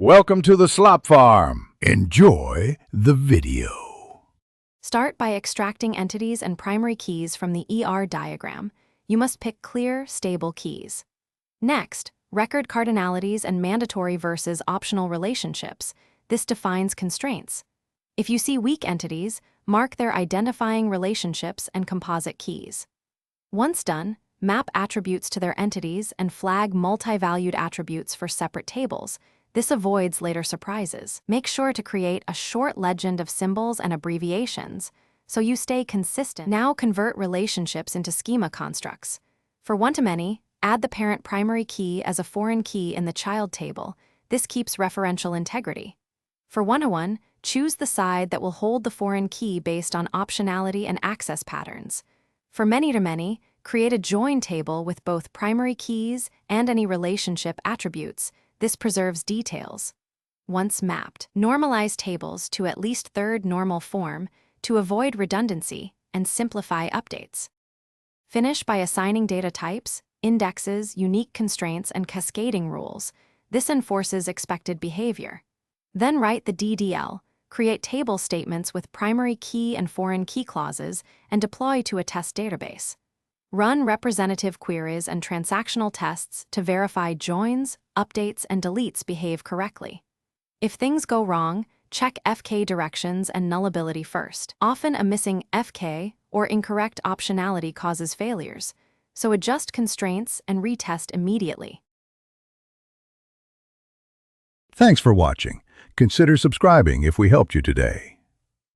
Welcome to the slop farm. Enjoy the video. Start by extracting entities and primary keys from the ER diagram. You must pick clear, stable keys. Next, record cardinalities and mandatory versus optional relationships. This defines constraints. If you see weak entities, mark their identifying relationships and composite keys. Once done, map attributes to their entities and flag multi-valued attributes for separate tables. This avoids later surprises. Make sure to create a short legend of symbols and abbreviations so you stay consistent. Now convert relationships into schema constructs. For one-to-many, add the parent primary key as a foreign key in the child table. This keeps referential integrity. For one-to-one, choose the side that will hold the foreign key based on optionality and access patterns. For many-to-many, create a join table with both primary keys and any relationship attributes. This preserves details. Once mapped, normalize tables to at least third normal form to avoid redundancy and simplify updates. Finish by assigning data types, indexes, unique constraints, and cascading rules. This enforces expected behavior. Then write the DDL, create table statements with primary key and foreign key clauses, and deploy to a test database. Run representative queries and transactional tests to verify joins, updates, and deletes behave correctly. If things go wrong, check FK directions and nullability first. Often a missing FK or incorrect optionality causes failures, so adjust constraints and retest immediately. Thanks for watching. Consider subscribing if we helped you today.